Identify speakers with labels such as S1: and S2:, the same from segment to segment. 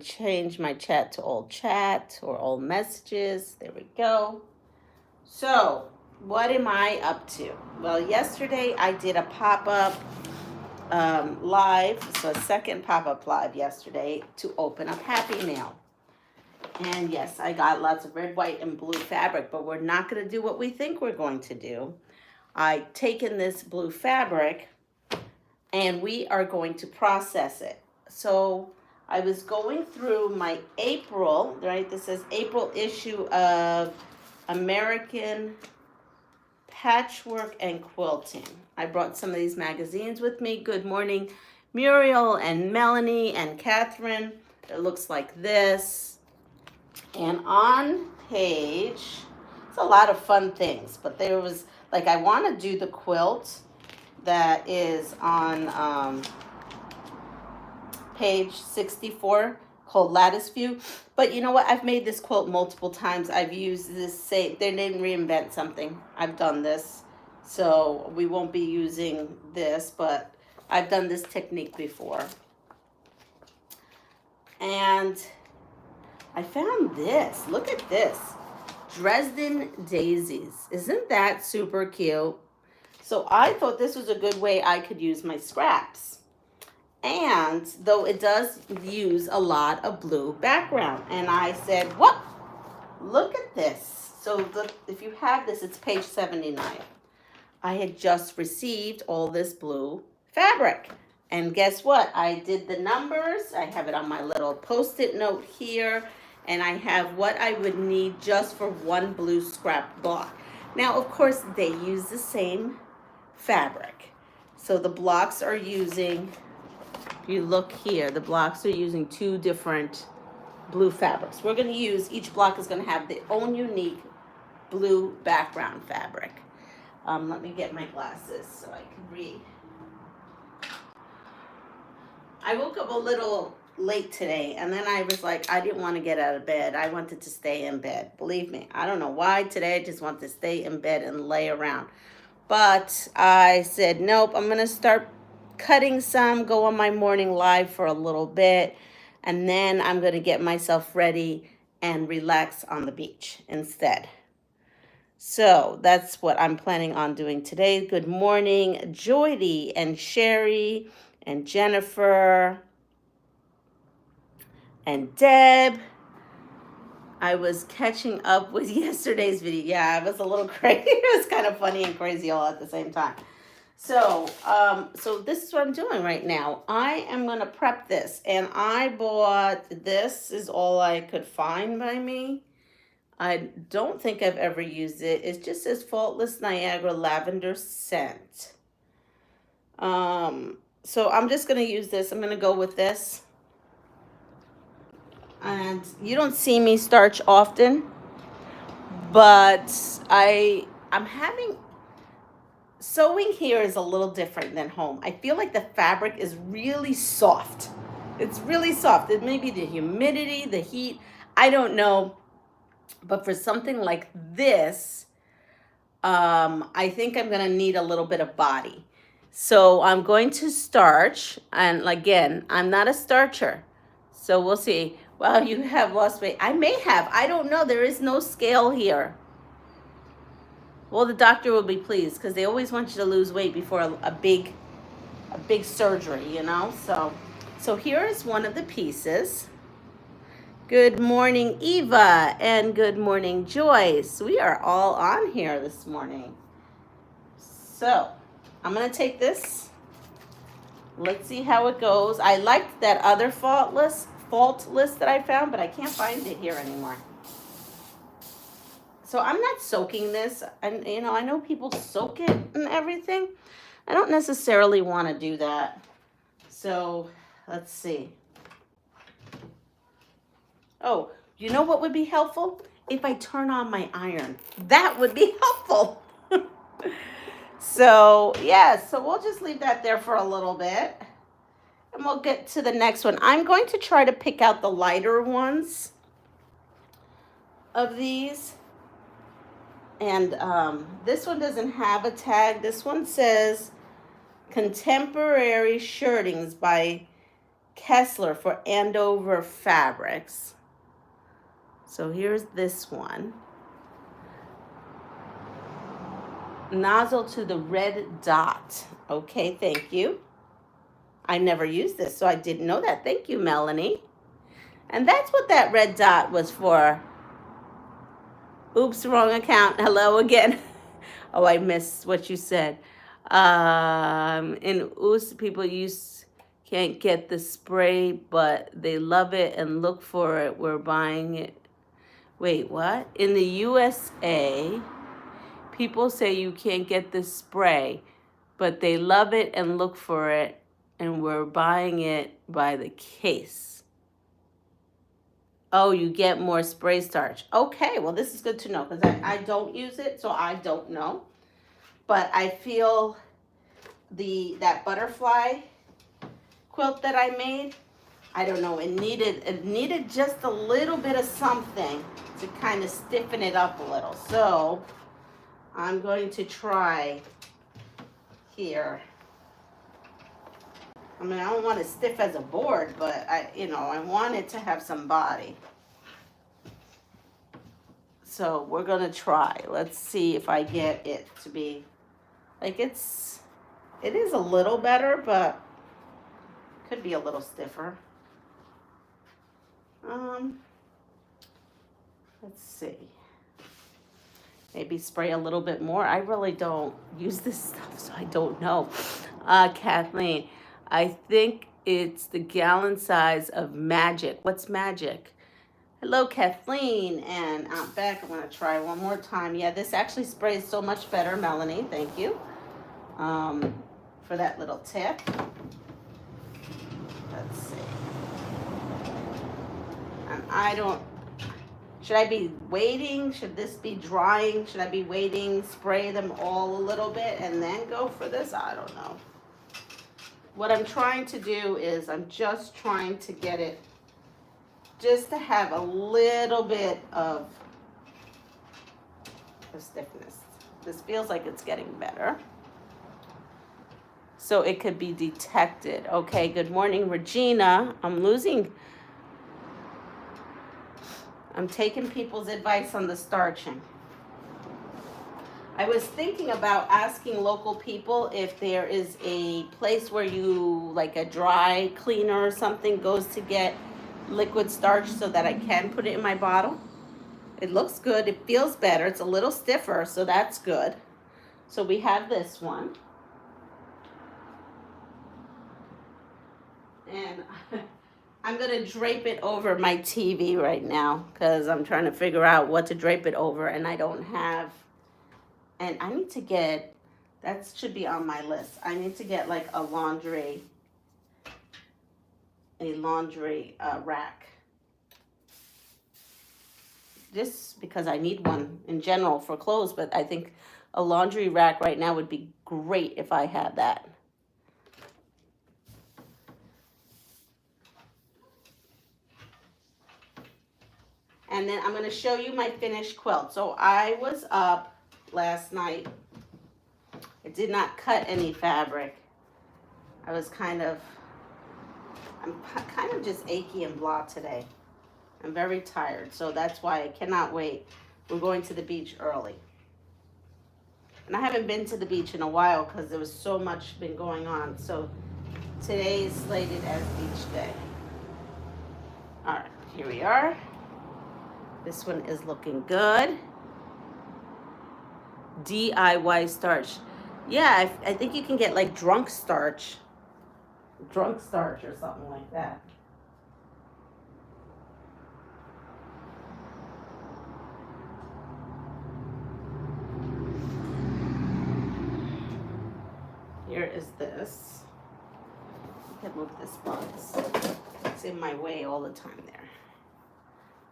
S1: change my chat to all chat or all messages. There we go. So, what am I up to? Well, yesterday I did a pop-up live, so a second pop-up live yesterday to open up Happy Mail. And yes, I got lots of red, white, and blue fabric, but we're not going to do what we think we're going to do. I've taken this blue fabric and we are going to process it. So I was going through my April, right? This says April issue of American Patchwork and Quilting. I brought some of these magazines with me. Good morning, Muriel and Melanie and Catherine. It looks like this. And on page, it's a lot of fun things, but there was, like, I want to do the quilt that is on page 64 called Lattice View. But you know what? I've made this quilt multiple times. I've used this same, they didn't reinvent something. I've done this. So we won't be using this, but I've done this technique before. And I found this. Look at this. Dresden Daisies. Isn't that super cute? So I thought this was a good way I could use my scraps. And though it does use a lot of blue background. And I said, what? Look at this. So if you have this, it's page 79. I had just received all this blue fabric. And guess what? I did the numbers. I have it on my little post-it note here. And I have what I would need just for one blue scrap block. Now, of course, they use the same fabric. So the blocks are using, you look here, the blocks are using two different blue fabrics. We're going to use, each block is going to have their own unique blue background fabric. Let me get my glasses so I can read. I woke up a little late today, and then I was like, I didn't want to get out of bed. I wanted to stay in bed. Believe me, I don't know why today. I just want to stay in bed and lay around. But I said, nope, I'm going to start cutting some, go on my morning live for a little bit, and then I'm going to get myself ready and relax on the beach instead. So that's what I'm planning on doing today. Good morning, Joydie and Sherry and Jennifer and Deb. I was catching up with yesterday's video. Yeah, it was a little crazy. It was kind of funny and crazy all at the same time. So, so this is what I'm doing right now. I am going to prep this. And I bought, this is all I could find by me. I don't think I've ever used it. It just says Faultless Niagara Lavender Scent. So I'm just going to use this. I'm going to go with this. And you don't see me starch often, but I'm having, sewing here is a little different than home. I feel like the fabric is really soft. It's really soft. It may be the humidity, the heat, I don't know. But for something like this, I think I'm going to need a little bit of body. So I'm going to starch, and again, I'm not a starcher. So we'll see. Well, you have lost weight. I may have. I don't know. There is no scale here. Well, the doctor will be pleased because they always want you to lose weight before a big surgery, you know. So here is one of the pieces. Good morning, Eva, and good morning, Joyce. We are all on here this morning. So I'm going to take this. Let's see how it goes. I liked that other faultless that I found, but I can't find it here anymore. So I'm not soaking this. And you know, I know people soak it and everything. I don't necessarily want to do that. So let's see. Oh, you know what would be helpful? If I turn on my iron. That would be helpful. So yeah, so we'll just leave that there for a little bit. And we'll get to the next one. I'm going to try to pick out the lighter ones of these. And this one doesn't have a tag. This one says Contemporary Shirtings by Kessler for Andover Fabrics. So here's this one. Nozzle to the red dot. Okay, thank you. I never used this, so I didn't know that. Thank you, Melanie. And that's what that red dot was for. Oops, wrong account. Hello again. Oh, I missed what you said. In US, people can't get the spray, but they love it and look for it. We're buying it. Wait, what? In the USA, people say you can't get the spray, but they love it and look for it, and we're buying it by the case. Oh, you get more spray starch. Okay, well, this is good to know because I don't use it, so I don't know. But I feel that butterfly quilt that I made, I don't know, it needed just a little bit of something to kind of stiffen it up a little. So I'm going to try here. I mean, I don't want it stiff as a board, but I want it to have some body. So we're gonna try. Let's see if I get it to be like it is a little better, but could be a little stiffer. Let's see. Maybe spray a little bit more. I really don't use this stuff, so I don't know. Kathleen, I think it's the gallon size of Magic. What's Magic? Hello, Kathleen and Aunt Beck. I'm going to try one more time. Yeah, this actually sprays so much better, Melanie. Thank you for that little tip. Let's see. And should I be waiting? Should this be drying? Should I be waiting, spray them all a little bit, and then go for this? I don't know. What I'm trying to do is I'm just trying to get it just to have a little bit of stiffness. This feels like it's getting better. So it could be detected. Okay, good morning, Regina. I'm taking people's advice on the starching. I was thinking about asking local people if there is a place where you, like a dry cleaner or something, goes to get liquid starch so that I can put it in my bottle. It looks good. It feels better. It's a little stiffer, so that's good. So we have this one. And I'm going to drape it over my TV right now because I'm trying to figure out what to drape it over, and I don't have, and I need to get, that should be on my list. I need to get like a laundry rack. Just because I need one in general for clothes, but I think a laundry rack right now would be great if I had that. And then I'm going to show you my finished quilt. So I was up last night. I did not cut any fabric. I'm kind of just achy and blah today. I'm very tired, so that's why I cannot wait. We're going to the beach early. And I haven't been to the beach in a while because there was so much been going on. So today is slated as beach day. All right, here we are. This one is looking good. DIY starch. Yeah, I think you can get like drunk starch or something like that. Here is this. I can move this box. It's in my way all the time there.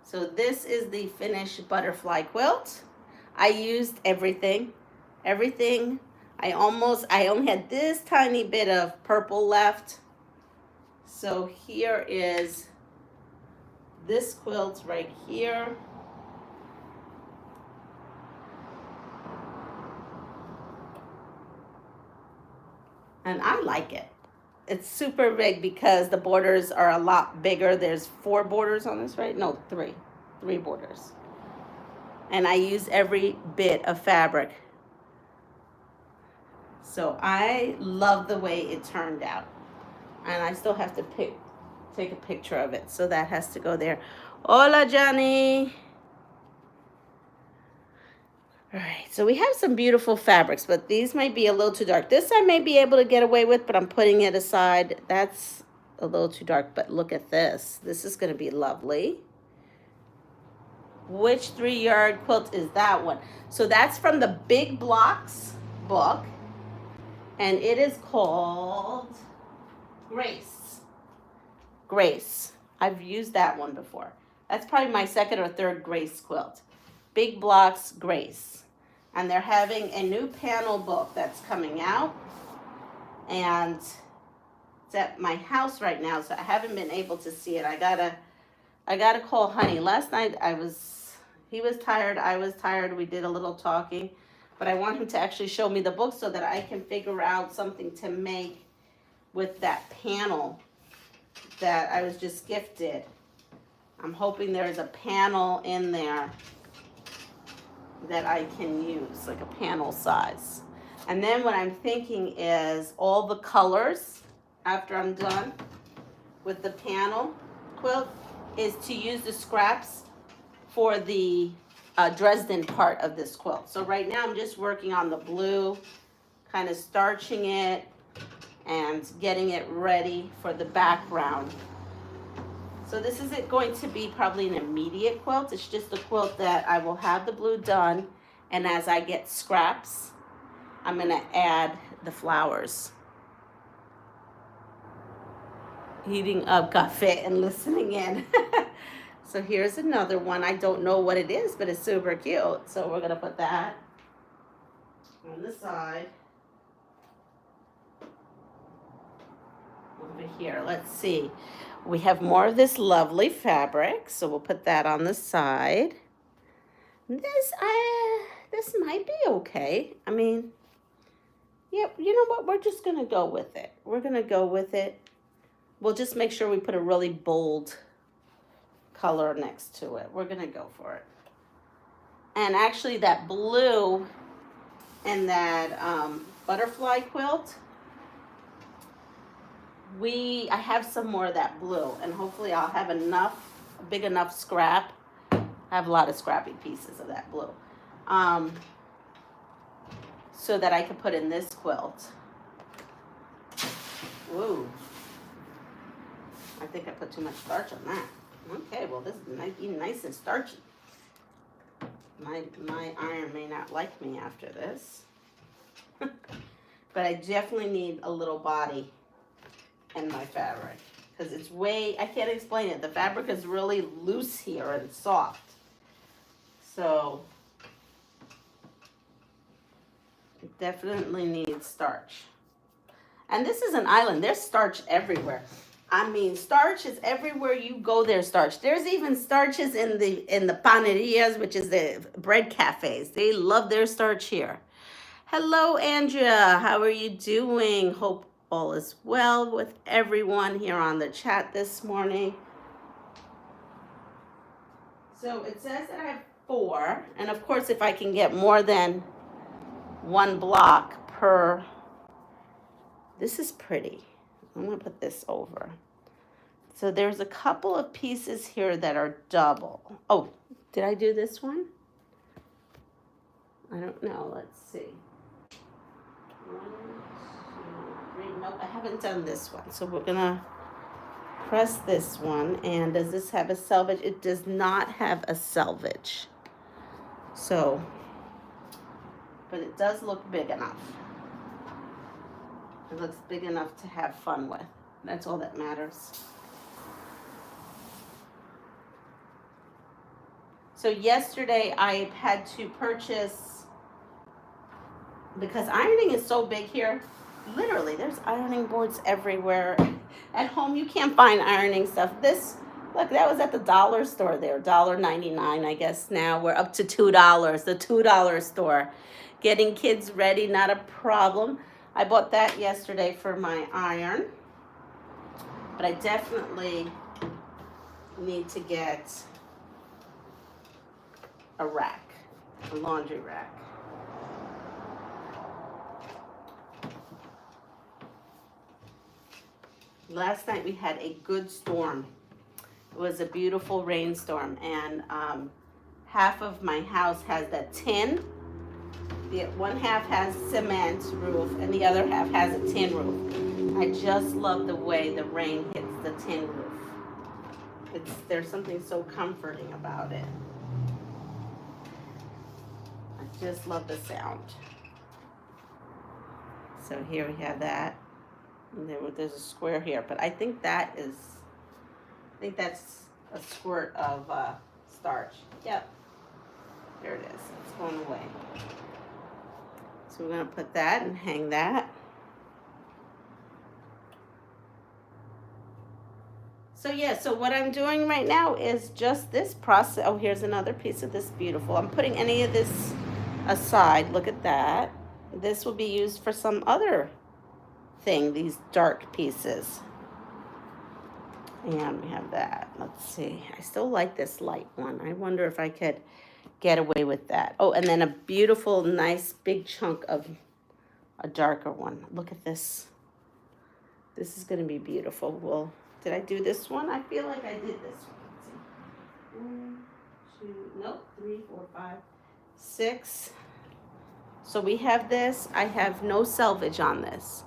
S1: So this is the finished butterfly quilt. I used everything. I only had this tiny bit of purple left. So here is this quilt right here. And I like it. it's super big because the borders are a lot bigger. There's 4 borders on this, right? No, 3 borders. And I use every bit of fabric. So I love the way it turned out. And I still have to take a picture of it. So that has to go there. Hola, Johnny. All right, so we have some beautiful fabrics, but these might be a little too dark. This I may be able to get away with, but I'm putting it aside. That's a little too dark, but look at this. This is going to be lovely. Which 3-yard quilt is that one? So that's from the Big Blocks book, and it is called Grace. Grace. I've used that one before. That's probably my 2nd or 3rd Grace quilt. Big Blocks Grace. And they're having a new panel book that's coming out. And it's at my house right now, so I haven't been able to see it. I gotta call Honey. Last night he was tired, I was tired. We did a little talking. But I want him to actually show me the book so that I can figure out something to make with that panel that I was just gifted. I'm hoping there's a panel in there that I can use, like a panel size. And then what I'm thinking is all the colors, after I'm done with the panel quilt, is to use the scraps for the Dresden part of this quilt. So right now I'm just working on the blue, kind of starching it and getting it ready for the background. So this isn't going to be probably an immediate quilt. It's just a quilt that I will have the blue done, and as I get scraps, I'm going to add the flowers. Eating up cafe and listening in. So here's another one. I don't know what it is, but it's super cute. So we're going to put that on the side. Over here, let's see. We have more of this lovely fabric, so we'll put that on the side. This might be okay. I mean, yeah, you know what? We're just going to go with it. We're going to go with it. We'll just make sure we put a really bold color next to it. We're going to go for it. And actually, that blue and that butterfly quilt, I have some more of that blue, and hopefully I'll have enough, a big enough scrap. I have a lot of scrappy pieces of that blue, so that I can put in this quilt. Whoa. I think I put too much starch on that. Okay, well this might be nice and starchy. My iron may not like me after this. But I definitely need a little body in my fabric, because it's I can't explain it. The fabric is really loose here and soft. So it definitely needs starch. And this is an island. There's starch everywhere. I mean, starch is everywhere you go, there's starch. There's even starches in the panerias, which is the bread cafes. They love their starch here. Hello, Andrea. How are you doing? Hope all is well with everyone here on the chat this morning. So it says that I have 4, and of course if I can get more than 1 block per, this is pretty. I'm going to put this over. So there's a couple of pieces here that are double. Oh, did I do this one? I don't know. Let's see. 1, 2, 3. Nope, I haven't done this one. So we're going to press this one. And does this have a selvage? It does not have a selvage. So, but it does look big enough. It looks big enough to have fun with. That's all that matters. So yesterday I had to purchase, because ironing is so big here, literally there's ironing boards everywhere. At home you can't find ironing stuff. This, look, that was at the dollar store there, $1.99 I guess now. We're up to $2, the $2 store. Getting kids ready, not a problem. I bought that yesterday for my iron. But I definitely need to get a rack, a laundry rack. Last night we had a good storm. It was a beautiful rainstorm, and half of my house has that tin. The one half has cement roof, and the other half has a tin roof. I just love the way the rain hits the tin roof. There's something so comforting about it. I just love the sound. So here we have that. And there's a square here, but I think that's a squirt of starch. Yep, there it is. It's going away. So we're gonna put that and hang that. So yeah, so what I'm doing right now is just this process. Oh, here's another piece of this beautiful. I'm putting any of this aside. Look at that. This will be used for some other thing, these dark pieces. And we have that. Let's see. I still like this light one. I wonder if I could get away with that. Oh, and then a beautiful, nice, big chunk of a darker one. Look at this. This is going to be beautiful. Well, did I do this one? I feel like I did this one. Let's see. 1, 2, nope, 3, 4, 5, 6. So we have this. I have no selvage on this.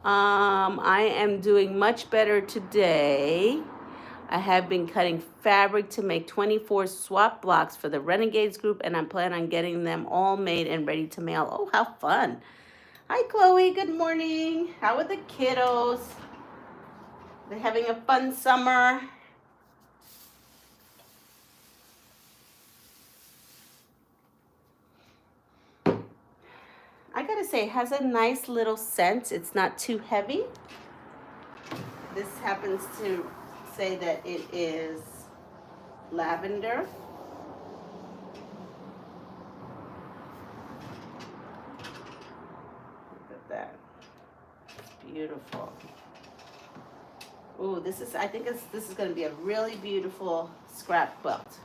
S1: I am doing much better today. I have been cutting fabric to make 24 swap blocks for the Renegades group, and I'm planning on getting them all made and ready to mail. Oh, how fun. Hi, Chloe. Good morning. How are the kiddos? They're having a fun summer. I gotta say, it has a nice little scent. It's not too heavy. This happens to say that it is lavender. Look at that. It's beautiful. Ooh, this is going to be a really beautiful scrap quilt.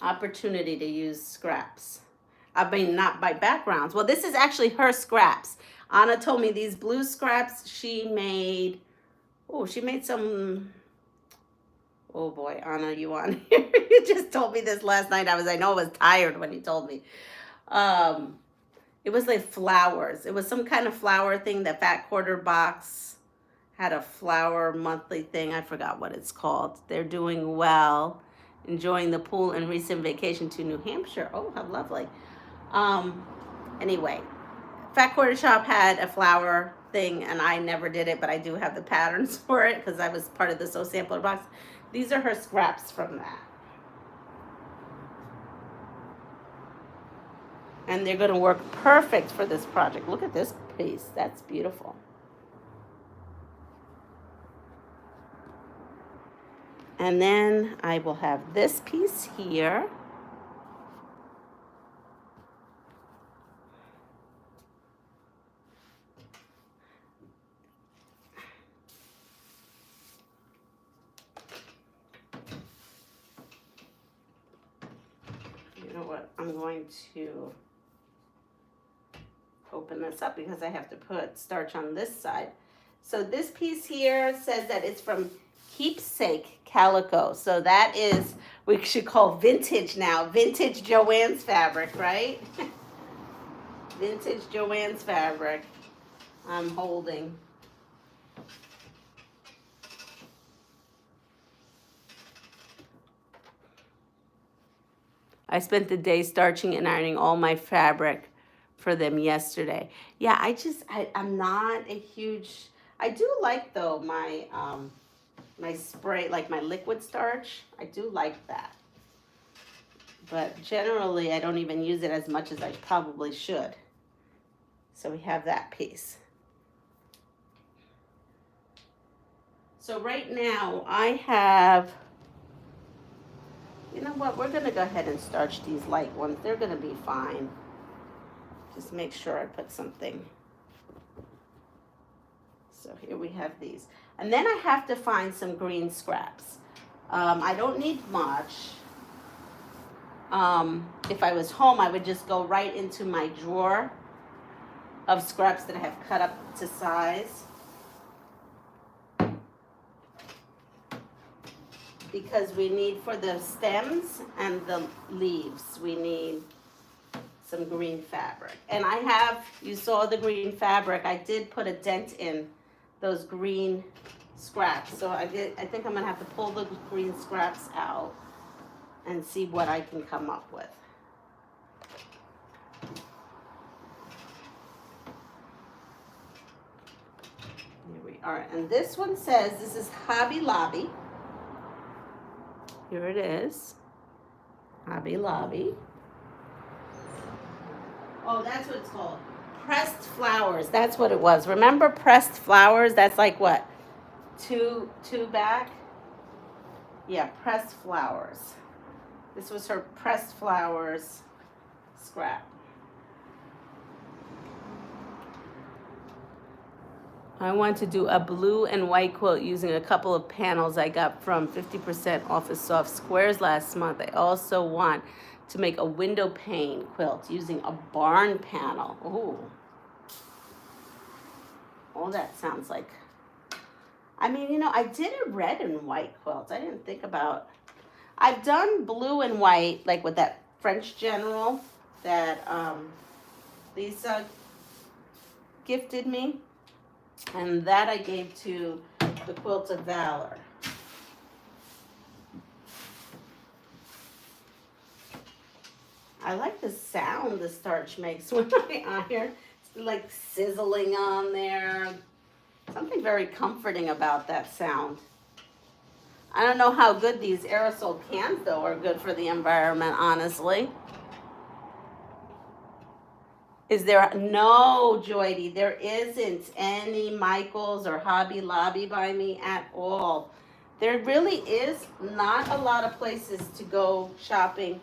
S1: Opportunity to use scraps. I mean, not by backgrounds. Well, this is actually her scraps. Anna told me these blue scraps she made. Oh, she made some. Oh boy, Anna, you on here? You just told me this last night. I know I was tired when you told me. It was like flowers. It was some kind of flower thing. The Fat Quarter box had a flower monthly thing. I forgot what it's called. They're doing well, enjoying the pool and recent vacation to New Hampshire. Oh, how lovely. Anyway, Fat Quarter Shop had a flower thing, and I never did it, but I do have the patterns for it because I was part of the Sew Sampler box. These are her scraps from that. And they're going to work perfect for this project. Look at this piece. That's beautiful. And then I will have this piece here. You know what? I'm going to open this up because I have to put starch on this side. So this piece here says that it's from Keepsake Calico. So that is, we should call vintage now. Vintage Joann's fabric, right? Vintage Joann's fabric. I'm holding. I spent the day starching and ironing all my fabric for them yesterday. Yeah, I'm not a huge, I do like though my my spray, like my liquid starch. I do like that. But generally I don't even use it as much as I probably should. So we have that piece. So right now I have, you know what, we're gonna go ahead and starch these light ones. They're gonna be fine. Just make sure I put something. So here we have these. And then I have to find some green scraps. I don't need much. If I was home, I would just go right into my drawer of scraps that I have cut up to size. Because we need, for the stems and the leaves, we need some green fabric. And I have, you saw the green fabric, I did put a dent in those green scraps. So I think I'm gonna have to pull the green scraps out and see what I can come up with. Here we are. And this one says, this is Hobby Lobby. Here it is. Hobby Lobby. Oh, that's what it's called. Pressed flowers. That's what it was. Remember pressed flowers? That's like what? Two back? Yeah, pressed flowers. This was her pressed flowers scrap. I want to do a blue and white quilt using a couple of panels I got from 50% off of Soft Squares last month. I also want to make a window pane quilt using a barn panel. Ooh. Oh, that sounds like... I mean, you know, I did a red and white quilt. I didn't think about... I've done blue and white, like with that French General that Lisa gifted me. And that I gave to the Quilt of Valor. I like the sound the starch makes when I iron. It's like sizzling on there. Something very comforting about that sound. I don't know how good these aerosol cans, though, are good for the environment, honestly. Is there? No, Joydy, there isn't any Michaels or Hobby Lobby by me at all. There really is not a lot of places to go shopping,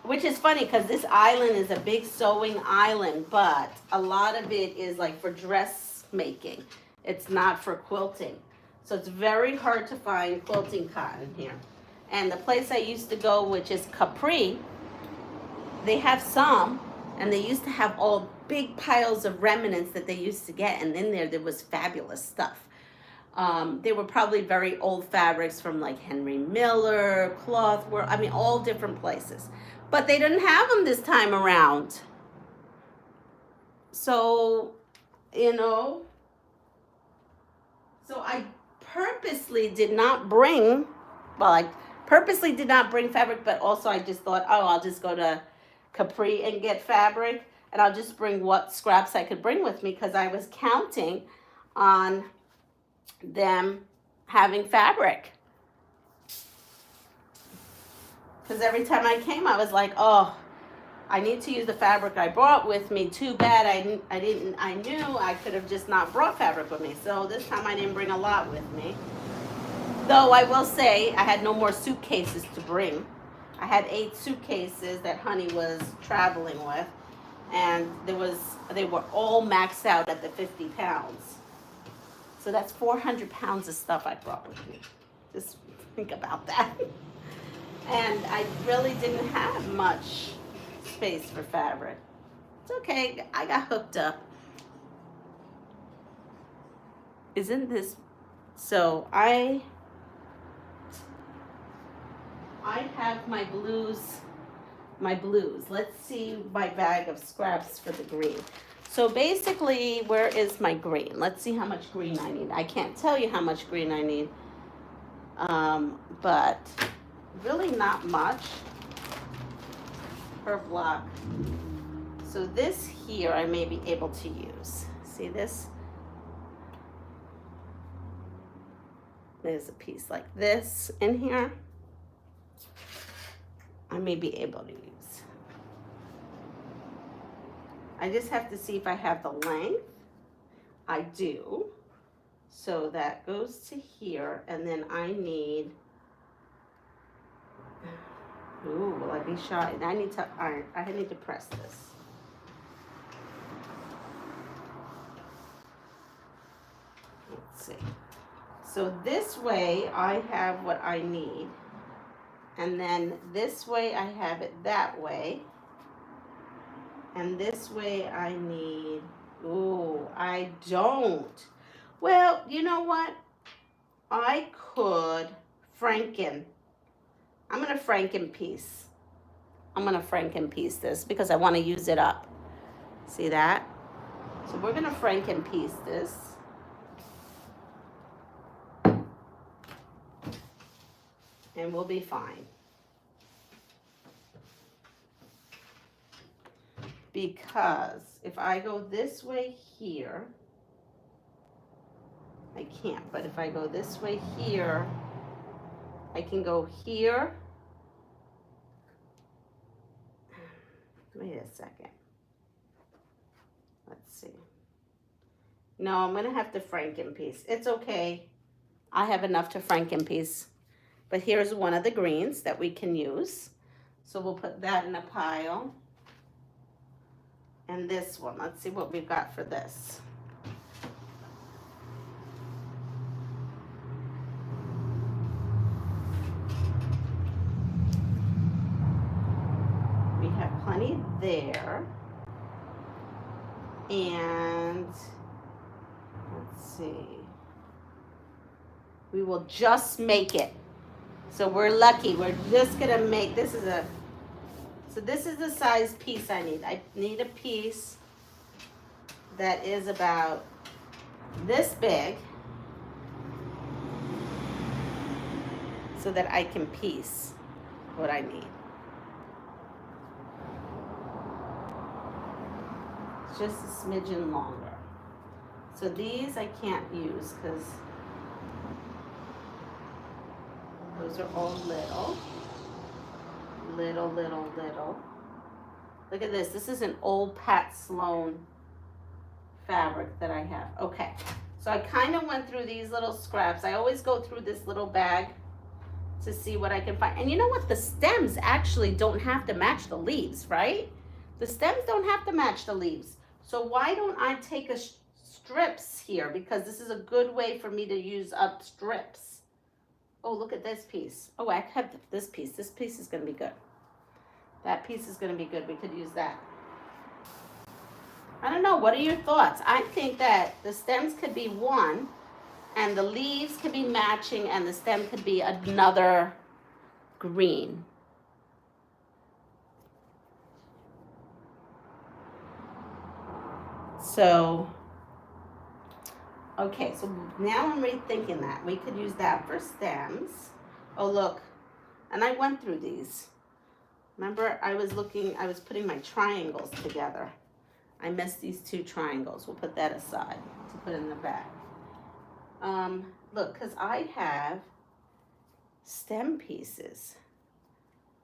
S1: which is funny because this island is a big sewing island, but a lot of it is like for dressmaking. It's not for quilting. So it's very hard to find quilting cotton here. And the place I used to go, which is Capri, they have some. And they used to have all big piles of remnants that they used to get. And in there was fabulous stuff. They were probably very old fabrics from like Henry Miller, Cloth World, I mean, all different places. But they didn't have them this time around. So, you know, so I purposely did not bring, well, I purposely did not bring fabric, but also I just thought, oh, I'll just go to Capri and get fabric, and I'll just bring what scraps I could bring with me because I was counting on them having fabric. Because every time I came, I was like, oh, I need to use the fabric I brought with me. Too bad I knew I could have just not brought fabric with me. So this time I didn't bring a lot with me. Though I will say I had no more suitcases to bring. I had 8 suitcases that Honey was traveling with, and they were all maxed out at the 50 pounds. So that's 400 pounds of stuff I brought with me. Just think about that. And I really didn't have much space for fabric. It's okay, I got hooked up. Isn't this, so I have my blues. Let's see my bag of scraps for the green. So basically, where is my green? Let's see how much green I need. I can't tell you how much green I need, but really not much per block. So this here I may be able to use. See this? There's a piece like this in here. I may be able to use. I just have to see if I have the length. I do. So that goes to here, and then I need, ooh, will I be shy? I need to iron, I need to press this. Let's see. So this way I have what I need. And then this way I have it that way. And this way I need, ooh, I don't. Well, you know what? I could Franken. I'm going to Franken piece. I'm going to Franken piece this because I want to use it up. See that? So we're going to Franken piece this. And we'll be fine. Because if I go this way here, I can't, but if I go this way here, I can go here. Wait a second. Let's see. No, I'm gonna have to Franken piece. It's okay. I have enough to Franken piece. But here's one of the greens that we can use. So we'll put that in a pile. And this one, let's see what we've got for this. We have plenty there. And let's see. We will just make it. So we're lucky. We're just gonna make, this is the size piece I need. I need a piece that is about this big so that I can piece what I need. It's just a smidgen longer. So these I can't use because those are all little. Little. Look at this. This is an old Pat Sloan fabric that I have. Okay. So I kind of went through these little scraps. I always go through this little bag to see what I can find. And you know what? The stems actually don't have to match the leaves, right? The stems don't have to match the leaves. So why don't I take a strips here? Because this is a good way for me to use up strips. Oh, look at this piece. Oh, I have this piece. This piece is going to be good. That piece is going to be good. We could use that. I don't know. What are your thoughts? I think that the stems could be one, and the leaves could be matching, and the stem could be another green. So, okay. So now I'm rethinking that. We could use that for stems. Oh, look. And I went through these. Remember, I was putting my triangles together. I missed these two triangles. We'll put that aside to put in the bag. Look, because I have stem pieces.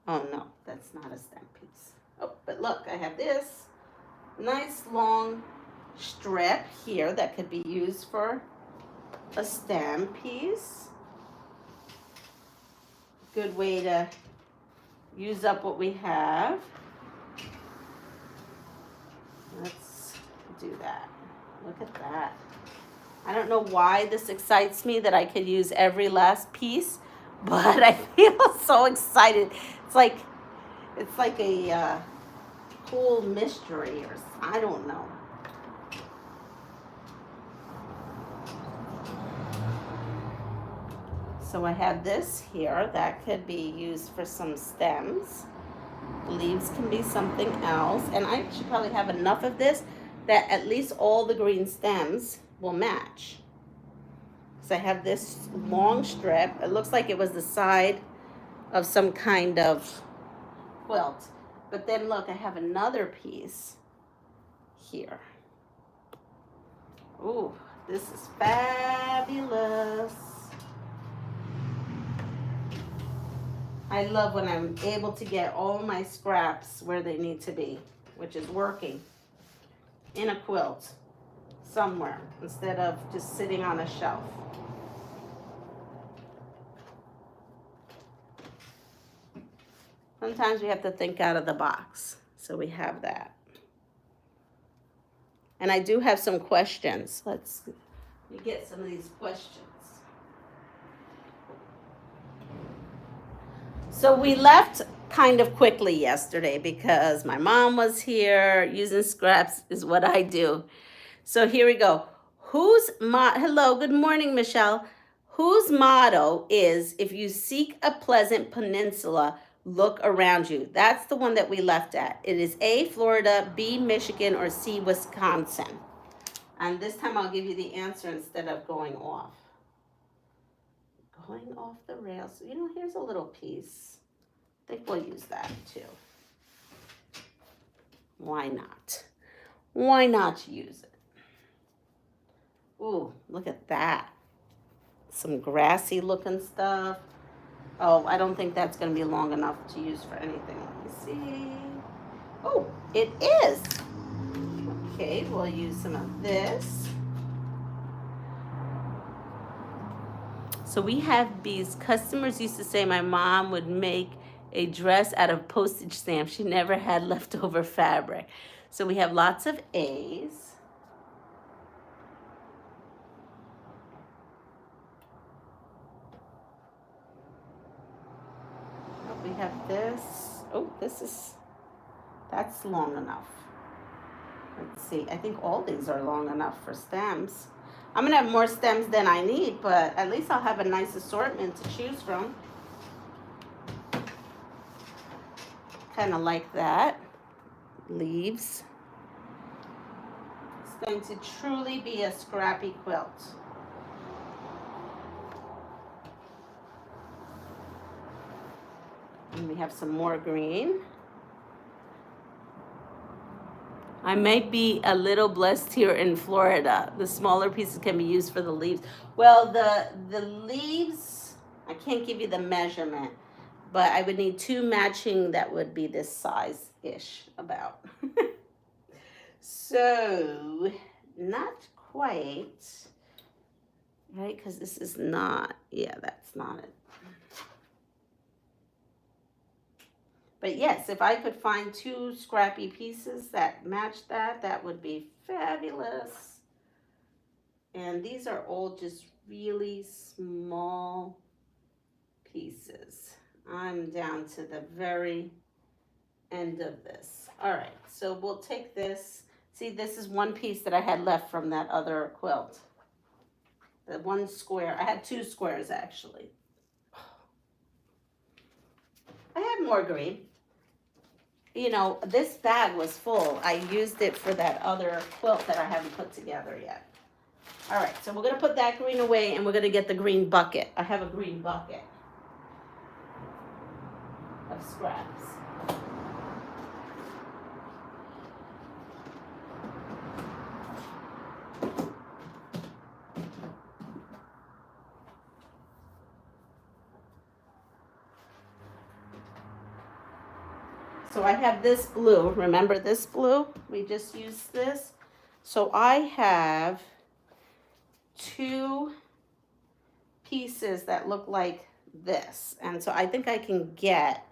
S1: Oh, no, that's not a stem piece. Oh, but look, I have this nice long strip here that could be used for a stem piece. Good way to use up what we have. Let's do that. Look at that. I don't know why this excites me that I could use every last piece, but I feel so excited. It's like a cool mystery, or I don't know. So I have this here that could be used for some stems. Leaves can be something else, and I should probably have enough of this that at least all the green stems will match. So I have this long strip. It looks like it was the side of some kind of quilt. But then look, I have another piece here. Ooh, this is fabulous. I love when I'm able to get all my scraps where they need to be, which is working in a quilt somewhere instead of just sitting on a shelf. Sometimes we have to think out of the box, so we have that. And I do have some questions. Let me get some of these questions. So we left kind of quickly yesterday because my mom was here. Using scraps is what I do. So here we go. Hello, good morning, Michelle. Whose motto is, if you seek a pleasant peninsula, look around you? That's the one that we left at. It is A, Florida, B, Michigan, or C, Wisconsin. And this time I'll give you the answer instead of going off. Going off the rails. You know, here's a little piece. I think we'll use that too. Why not? Why not use it? Ooh, look at that. Some grassy looking stuff. Oh, I don't think that's going to be long enough to use for anything. Let me see. Oh, it is. Okay, we'll use some of this. So we have bees. Customers used to say my mom would make a dress out of postage stamps. She never had leftover fabric. So we have lots of A's. Oh, we have this. Oh, that's long enough. Let's see. I think all these are long enough for stems. I'm going to have more stems than I need, but at least I'll have a nice assortment to choose from. Kind of like that. Leaves. It's going to truly be a scrappy quilt. And we have some more green. I might be a little blessed here in Florida. The smaller pieces can be used for the leaves. Well, the leaves, I can't give you the measurement, but I would need two matching that would be this size-ish about. So, not quite, right? Because this is not, yeah, that's not it. But yes, if I could find two scrappy pieces that match that, that would be fabulous. And these are all just really small pieces. I'm down to the very end of this. All right, so we'll take this. See, this is one piece that I had left from that other quilt. The one square. I had two squares, actually. I have more green. You know, this bag was full. I used it for that other quilt that I haven't put together yet. All right, so we're going to put that green away, and we're going to get the green bucket. I have a green bucket of scraps. So I have this blue. Remember this blue? We just used this. So I have two pieces that look like this. And so I think I can get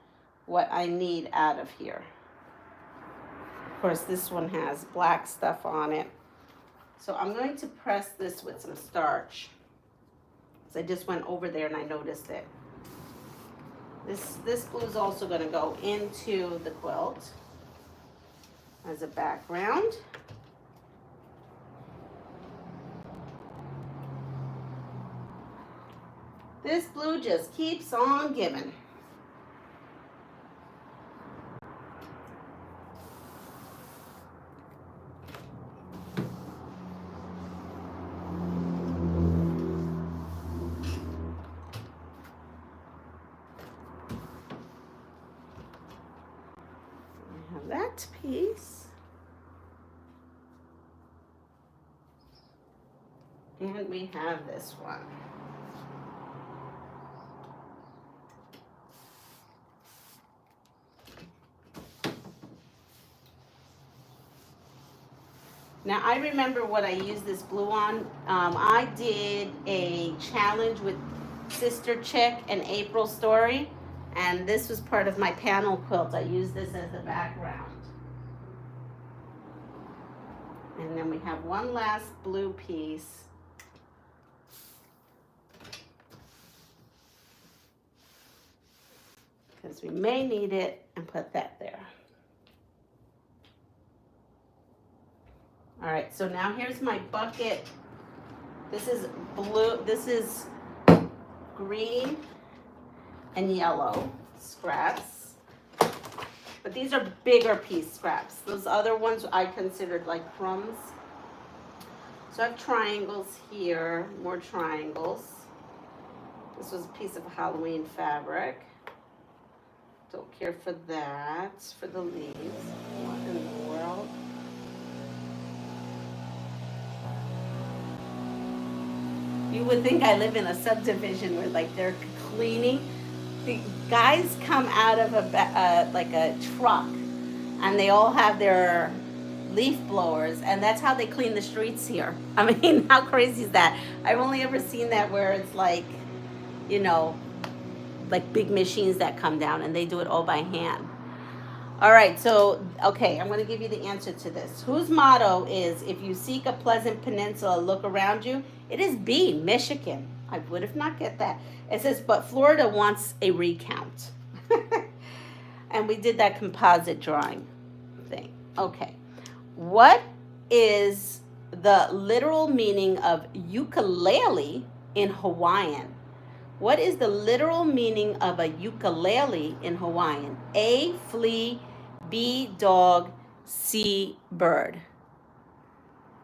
S1: what I need out of here. Of course, this one has black stuff on it. So I'm going to press this with some starch. So I just went over there and I noticed it. This glue is also going to go into the quilt as a background. This blue just keeps on giving. That piece, and we have this one. Now I remember what I used this blue on. I did a challenge with Sister Chick and April Story, and this was part of my panel quilt. I used this as the background. And then we have one last blue piece. because we may need it, and put that there. All right, so now here's my bucket. This is blue, this is green and yellow scraps. But these are bigger piece scraps. Those other ones I considered like crumbs. So I have triangles here, more triangles. This was a piece of Halloween fabric. Don't care for that, for the leaves. What in the world? You would think I live in a subdivision where like they're cleaning. The guys come out of like a truck, and they all have their leaf blowers, and that's how they clean the streets here. I mean, how crazy is that? I've only ever seen that where it's like, you know, like big machines that come down and they do it all by hand. All right, so, okay, I'm going to give you the answer to this. Whose motto is, if you seek a pleasant peninsula, look around you? It is B, Michigan. I would have not get that. It says, but Florida wants a recount. And we did that composite drawing thing. Okay. What is the literal meaning of ukulele in Hawaiian? What is the literal meaning of a ukulele in Hawaiian? A, flea, B, dog, C, bird.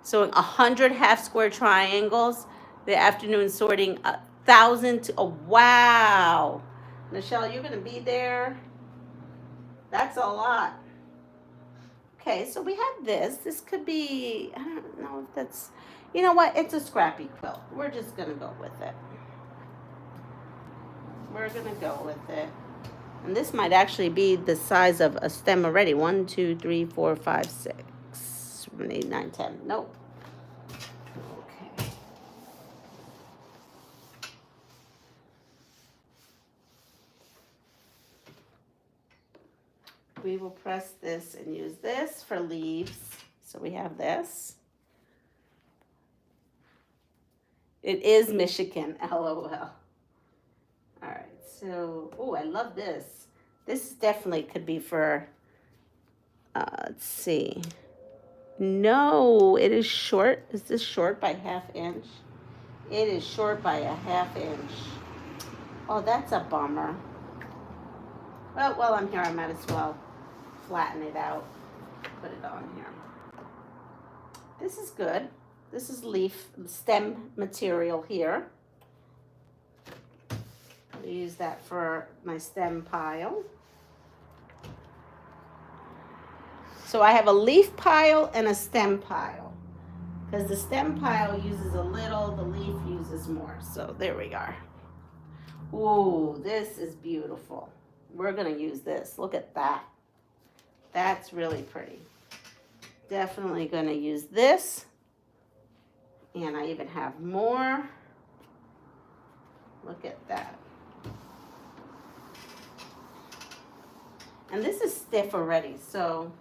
S1: So 100 half square triangles, the afternoon sorting 1,000 to, oh, wow. Michelle, you're gonna be there. That's a lot. Okay, so we have this. This could be, I don't know if that's, you know what? It's a scrappy quilt. We're just gonna go with it. We're gonna go with it. And this might actually be the size of a stem already. 1, 2, 3, 4, 5, 6, 7, 8, 9, 10. Nope. Okay. We will press this and use this for leaves. So we have this. It is Michigan, LOL. All right, so, oh, I love this. This definitely could be for, let's see. No, it is short. Is this short by 1/2 inch? It is short by 1/2 inch. Oh, that's a bummer. Well, while I'm here, I might as well flatten it out. Put it on here. This is good. This is leaf stem material here. I'll use that for my stem pile. So I have a leaf pile and a stem pile. Because the stem pile uses a little, the leaf uses more. So there we are. Ooh, this is beautiful. We're going to use this. Look at that. That's really pretty. Definitely going to use this. And I even have more. Look at that. And this is stiff already, so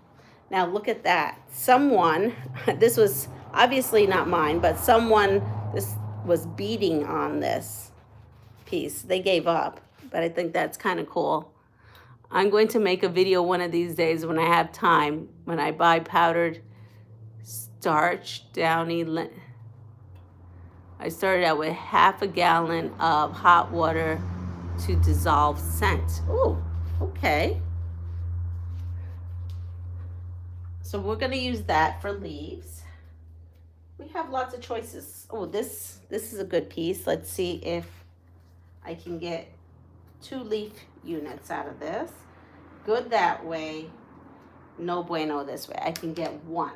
S1: now look at that. Someone, this was obviously not mine, but someone, this was beading on this piece. They gave up, but I think that's kind of cool. I'm going to make a video one of these days when I have time, when I buy powdered starch, downy. I started out with 1/2 gallon of hot water to dissolve scent. Ooh, okay. So we're going to use that for leaves. We have lots of choices. Oh, this is a good piece. Let's see if I can get 2 leaf units out of this. Good that way. No bueno this way. I can get 1.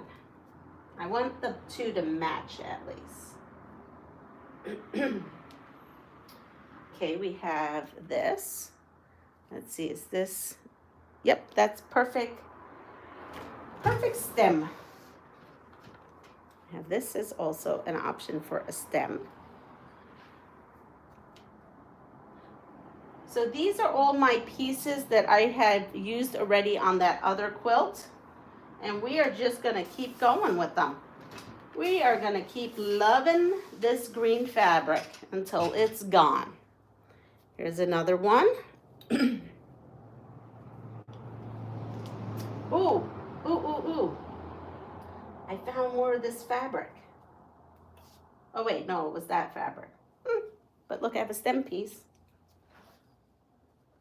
S1: I want the 2 to match at least. Okay, we have this. Let's see, is this? Yep, that's perfect. Perfect stem. Now this is also an option for a stem. So these are all my pieces that I had used already on that other quilt. And we are just gonna keep going with them. We are gonna keep loving this green fabric until it's gone. Here's another one. more of this fabric. Oh wait, no, it was that fabric. But look, I have a stem piece.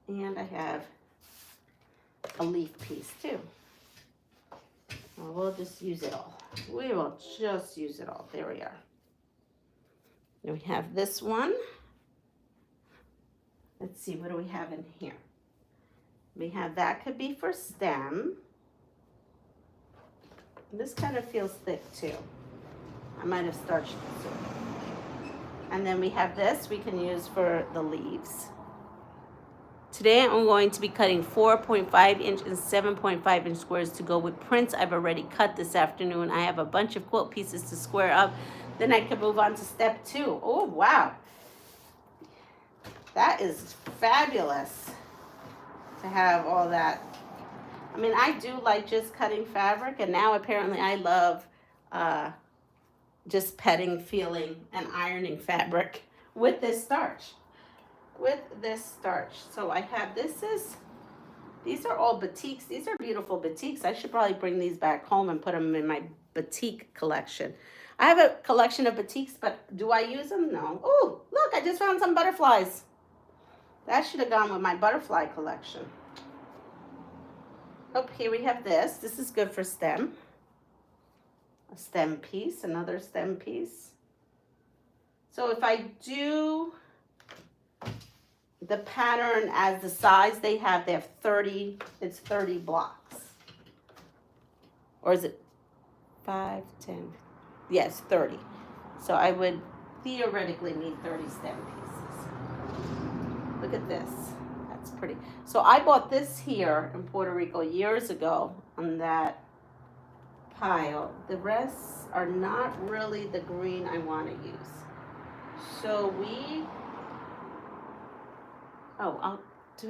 S1: And I have a leaf piece too. Well, we'll just use it all. We will just use it all. There we are. And we have this one. Let's see, what do we have in here? We have, that could be for stem. This kind of feels thick too. I might have starched this too. And then we have this we can use for the leaves. Today I'm going to be cutting 4.5 inch and 7.5 inch squares to go with prints I've already cut this afternoon. I have a bunch of quilt pieces to square up. Then I can move on to step 2. Oh, wow. That is fabulous to have all that. I mean, I do like just cutting fabric, and now apparently I love just petting, feeling, and ironing fabric with this starch. So I have, these are all batiks. These are beautiful batiks. I should probably bring these back home and put them in my batik collection. I have a collection of batiks, but do I use them? No. Oh, look, I just found some butterflies. That should have gone with my butterfly collection. Oh, here we have this. This is good for stem. A stem piece, another stem piece. So if I do the pattern as the size they have 30, it's 30 blocks. Or is it 5, 10? Yes, 30. So I would theoretically need 30 stem pieces. Look at this. That's pretty. So I bought this here in Puerto Rico years ago on that pile. The rest are not really the green I want to use. So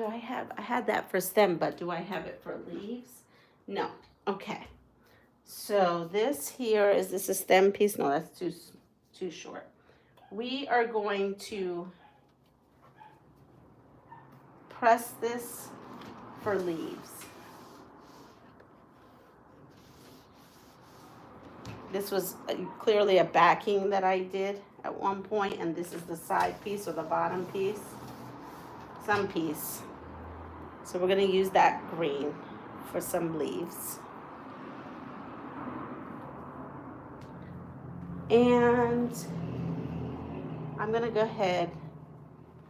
S1: I had that for stem, but do I have it for leaves? No. Okay. So this here, is this a stem piece? No, that's too short. We are going to press this for leaves. This was clearly a backing that I did at one point, and this is the side piece or the bottom piece. Some piece. So we're going to use that green for some leaves. And I'm going to go ahead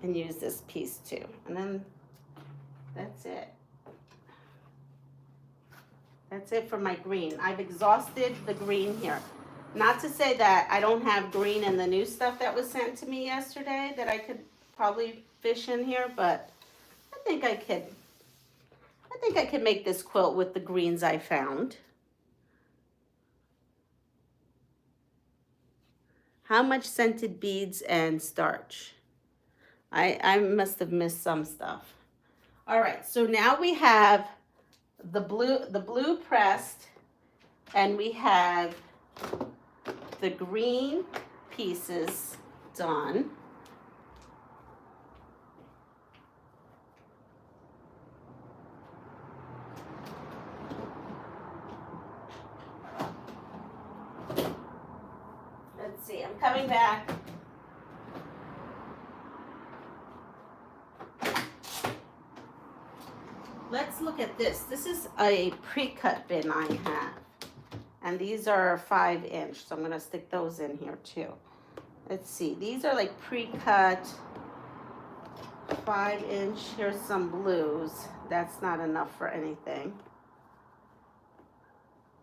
S1: and use this piece too. And then that's it. That's it for my green. I've exhausted the green here. Not to say that I don't have green in the new stuff that was sent to me yesterday that I could probably fish in here, but I think I could make this quilt with the greens I found. How much scented beads and starch? I must have missed some stuff. All right, so now we have the blue pressed, and we have the green pieces done. Let's see, I'm coming back. Let's look at this. This is a pre-cut bin I have. And these are 5 inch, so I'm gonna stick those in here too. Let's see, these are like pre-cut 5 inch. Here's some blues. That's not enough for anything.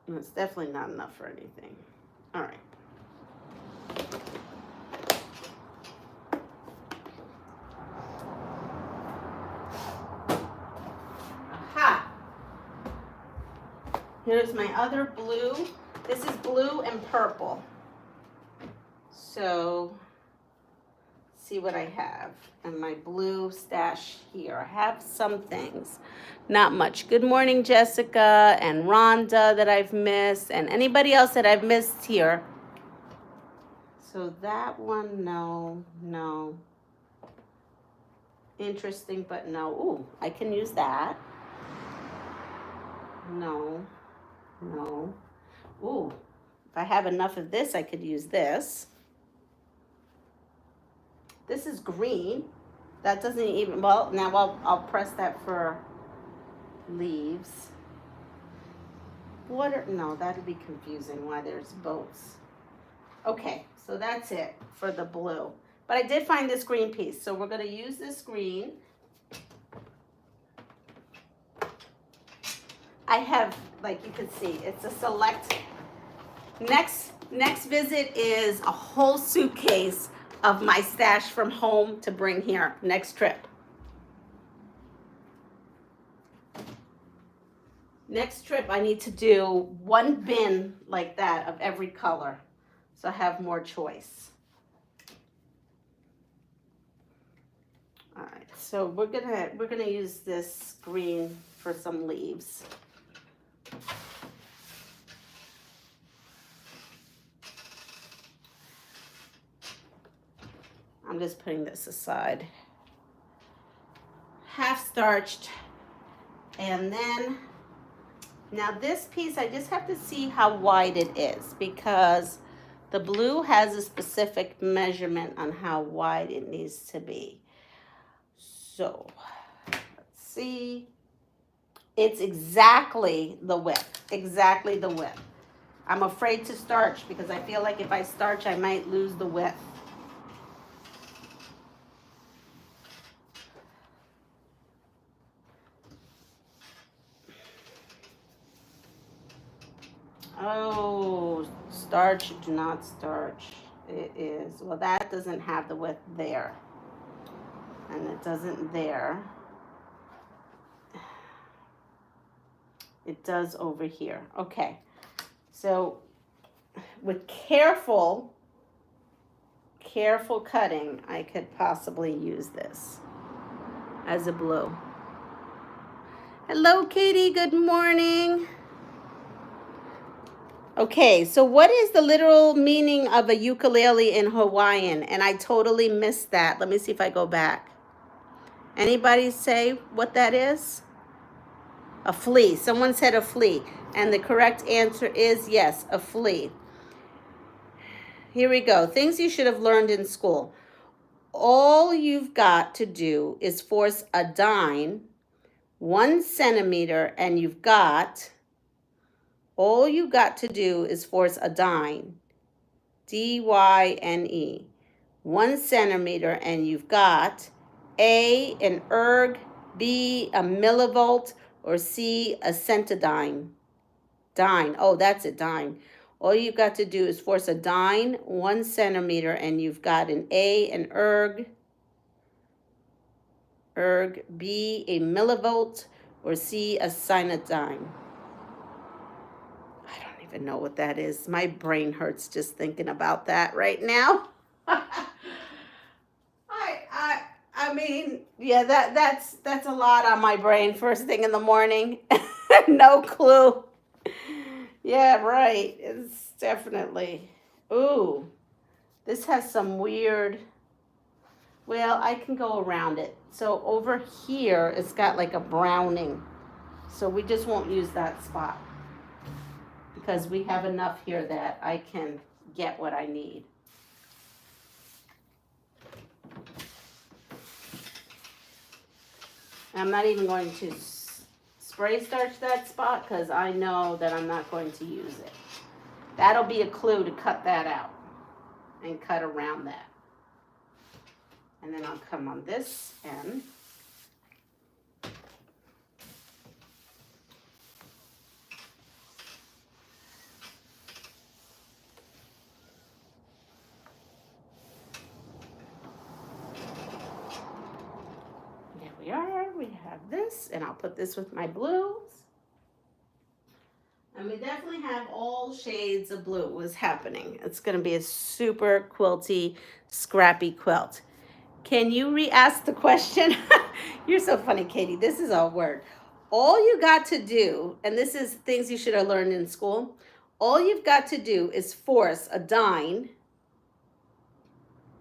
S1: It's definitely not enough for anything. All right. Here's my other blue. This is blue and purple. So, see what I have in my blue stash here. I have some things, not much. Good morning, Jessica and Rhonda that I've missed, and anybody else that I've missed here. So that one, no. Interesting, but no. Ooh, I can use that. No. Ooh, If I have enough of this, I could use this. This is green. That doesn't even, well, now I'll press that for leaves. Water, no, that'd be confusing why there's boats. Okay, so that's it for the blue. But I did find this green piece, so we're gonna use this green. I have, like you can see, it's a select. Next visit is a whole suitcase of my stash from home to bring here next trip. Next trip, I need to do one bin like that of every color, so I have more choice. All right, so we're gonna use this green for some leaves. I'm just putting this aside. Half starched, and then now this piece, I just have to see how wide it is because the blue has a specific measurement on how wide it needs to be. So let's see. It's exactly the width, exactly the width. I'm afraid to starch because I feel like if I starch, I might lose the width. Oh, starch, do not starch. It is, well, that doesn't have the width there. And it doesn't there. It does over here. Okay. So with careful cutting, I could possibly use this as a blue. Hello, Katie. Good morning. Okay, so what is the literal meaning of a ukulele in Hawaiian? And I totally missed that. Let me see if I go back. Anybody say what that is? A flea. Someone said a flea. And the correct answer is yes, a flea. Here we go. Things you should have learned in school. All you've got to do is force a dine 1 centimeter, and you've got, all you got to do is force a dyne, D-Y-N-E, 1 centimeter, and you've got A, an erg, B, a millivolt, or C, a centodyne. Dyne, oh, that's it, dyne. All you've got to do is force a dyne 1 centimeter, and you've got an A, an erg, B, a millivolt, or C, a cynodyne. I don't even know what that is. My brain hurts just thinking about that right now. I mean, yeah, that's a lot on my brain first thing in the morning. No clue. Yeah, right. It's definitely. Ooh, this has some weird. Well, I can go around it. So over here, it's got like a browning. So we just won't use that spot because we have enough here that I can get what I need. I'm not even going to spray starch that spot because I know that I'm not going to use it. That'll be a clue to cut that out and cut around that. And then I'll come on this end. There we are. We have this, and I'll put this with my blues. And we definitely have all shades of blue was happening. It's going to be a super quilty, scrappy quilt. Can you re-ask the question? You're so funny, Katie. This is a word. All you got to do, and this is things you should have learned in school, all you've got to do is force a dyne,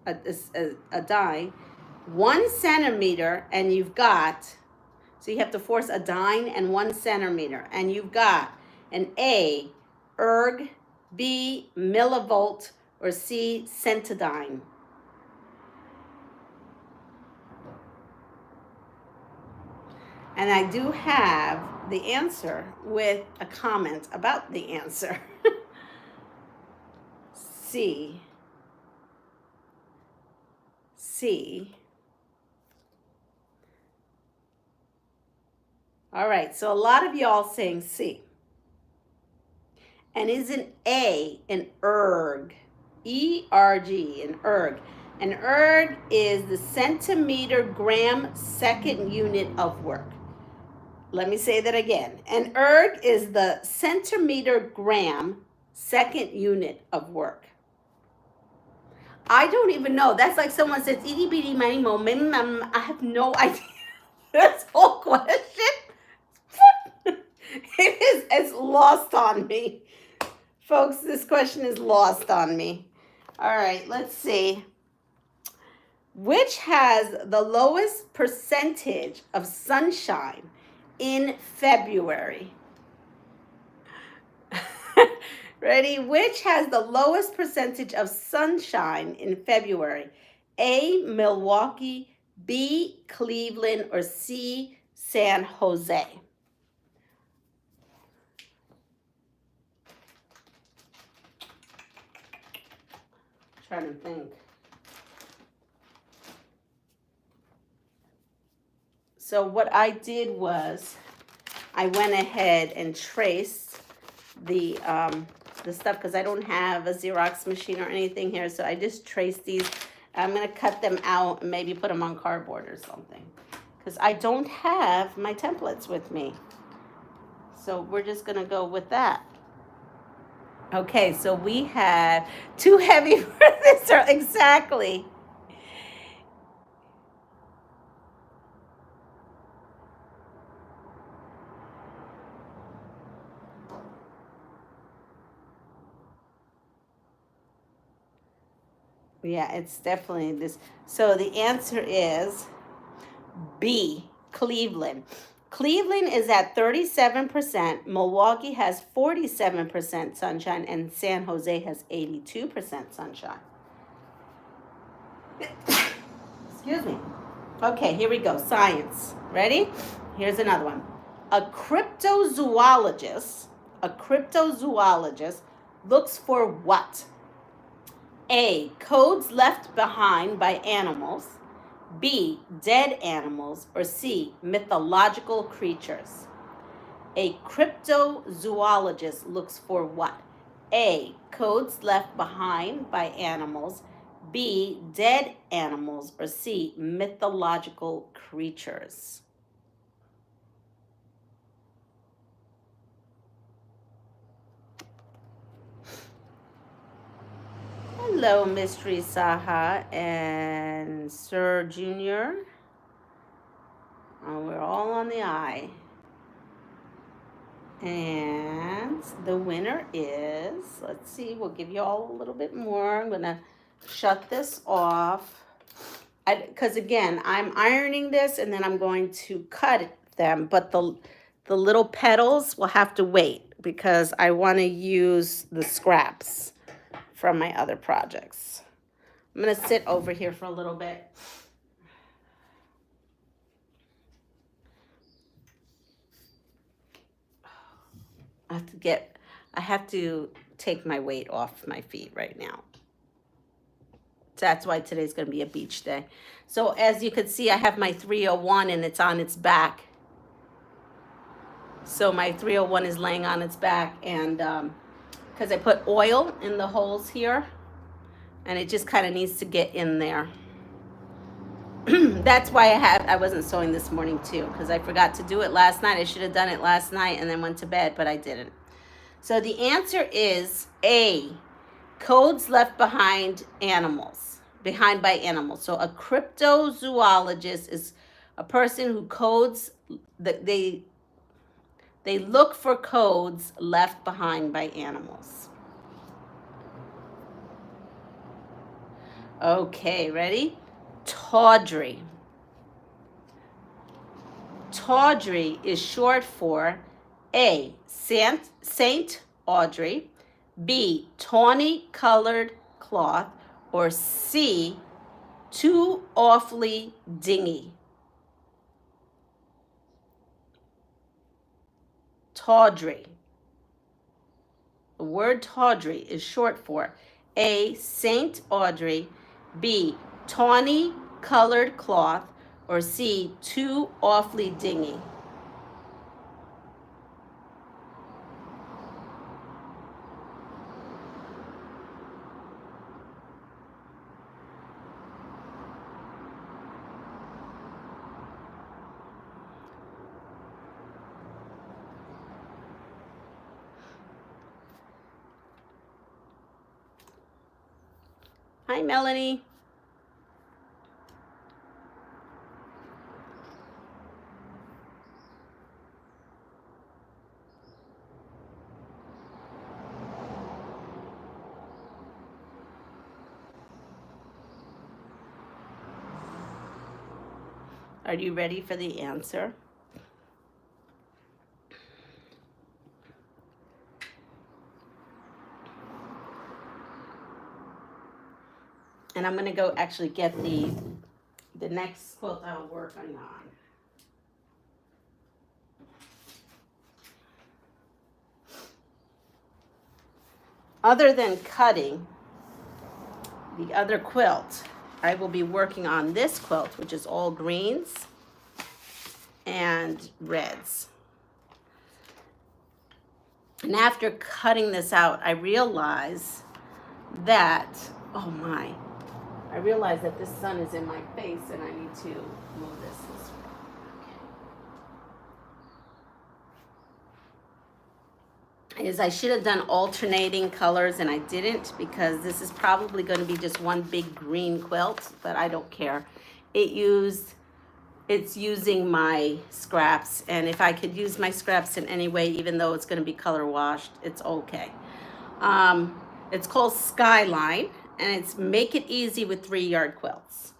S1: a dyne, 1 centimeter, and you've got, so you have to force a dyne and 1 centimeter, and you've got an A, erg, B, millivolt, or C, centodyne? And I do have the answer with a comment about the answer. C. All right, so a lot of y'all saying C. And isn't A an erg? E-R-G, an erg. An erg is the centimeter gram second unit of work. Let me say that again. An erg is the centimeter gram second unit of work. I don't even know. That's like someone says, itty bitty miny mo. I have no idea. This whole question. It's lost on me. Folks, this question is lost on me. All right, let's see. Which has the lowest percentage of sunshine in February? Ready? Which has the lowest percentage of sunshine in February? A, Milwaukee, B, Cleveland, or C, San Jose? Trying to think. So what I did was I went ahead and traced the stuff because I don't have a Xerox machine or anything here. So I just traced these. I'm going to cut them out and maybe put them on cardboard or something because I don't have my templates with me. So we're just going to go with that. Okay, so we have too heavy for this. Exactly. Yeah, it's definitely this. So the answer is B, Cleveland. Cleveland is at 37%, Milwaukee has 47% sunshine, and San Jose has 82% sunshine. Excuse me. Okay, here we go. Science. Ready? Here's another one. A cryptozoologist looks for what? A, codes left behind by animals. B, dead animals, or C, mythological creatures? A cryptozoologist looks for what? A, codes left behind by animals. B, dead animals, or C, mythological creatures? Hello, Mystery Saha and Sir Junior. We're all on the eye. And the winner is, let's see, we'll give you all a little bit more. I'm going to shut this off. Because again, I'm ironing this and then I'm going to cut them. But the little petals will have to wait because I want to use the scraps from my other projects. I'm going to sit over here for a little bit. I have to take my weight off my feet right now. That's why today's going to be a beach day. So as you can see, I have my 301 and it's on its back. So my 301 is laying on its back, and because I put oil in the holes here and it just kind of needs to get in there. That's why I wasn't sewing this morning too, because I forgot to do it last night. I should have done it last night and then went to bed, but I didn't. So the answer is A, codes left behind by animals. So a cryptozoologist is a person who codes, they look for codes left behind by animals. Okay, ready? Tawdry. Tawdry is short for A, Saint Audrey, B, tawny colored cloth, or C, too awfully dingy? Tawdry. The word tawdry is short for A, Saint Audrey, B, tawny colored cloth, or C, too awfully dingy. Hi, Melanie. Are you ready for the answer? And I'm going to go actually get the next quilt I'm working on. Other than cutting the other quilt, I will be working on this quilt, which is all greens and reds. And after cutting this out, I realize that, oh my, I realize that this sun is in my face and I need to move this way. Is I should have done alternating colors and I didn't, because this is probably going to be just one big green quilt, but I don't care. It's using my scraps, and if I could use my scraps in any way, even though it's going to be color washed, it's okay. It's called Skyline, and it's Make It Easy with 3-yard quilts.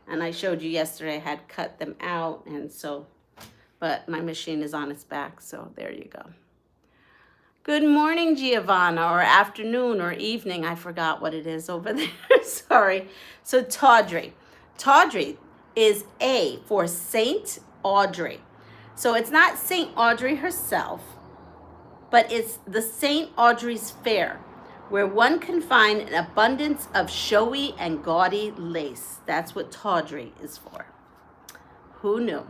S1: And I showed you yesterday I had cut them out, and so, but my machine is on its back, so there you go. Good morning, Giovanna, or afternoon or evening. I forgot what it is over there. Sorry. So tawdry. Tawdry is A for Saint Audrey. So it's not Saint Audrey herself, but it's the Saint Audrey's Fair, where one can find an abundance of showy and gaudy lace. That's what tawdry is for. Who knew?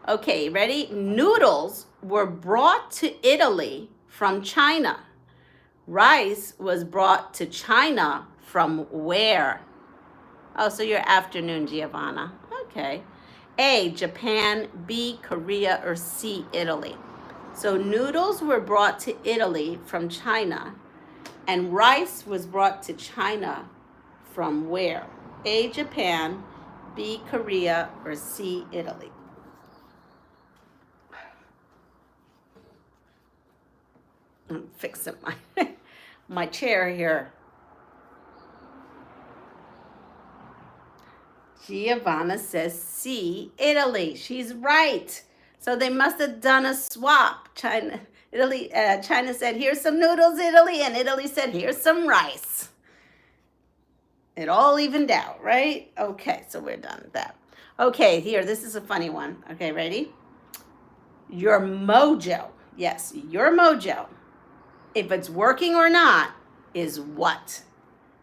S1: Okay, ready? Noodles were brought to Italy from China. Rice was brought to China from where? Oh, so your afternoon, Giovanna. Okay. A, Japan, B, Korea, or C, Italy. So noodles were brought to Italy from China, and rice was brought to China from where? A, Japan, B, Korea, or C, Italy. I'm fixing my chair here. Giovanna says C, Italy. She's right. So they must have done a swap. China said, here's some noodles, Italy, and Italy said, here's some rice. It all evened out, right? Okay, so we're done with that. Okay, here, this is a funny one. Okay, ready? Your mojo. Yes, your mojo, if it's working or not, is what?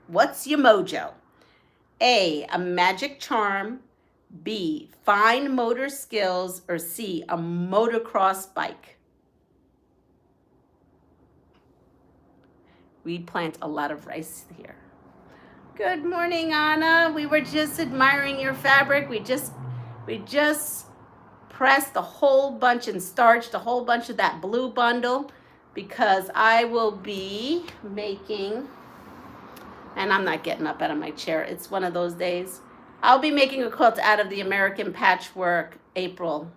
S1: What's your mojo? A, a magic charm, B, fine motor skills, or C, a motocross bike? We plant a lot of rice here. Good morning, Anna. We were just admiring your fabric. We just pressed a whole bunch and starched a whole bunch of that blue bundle, because I will be making, and I'm not getting up out of my chair, it's one of those days. I'll be making a quilt out of the American Patchwork April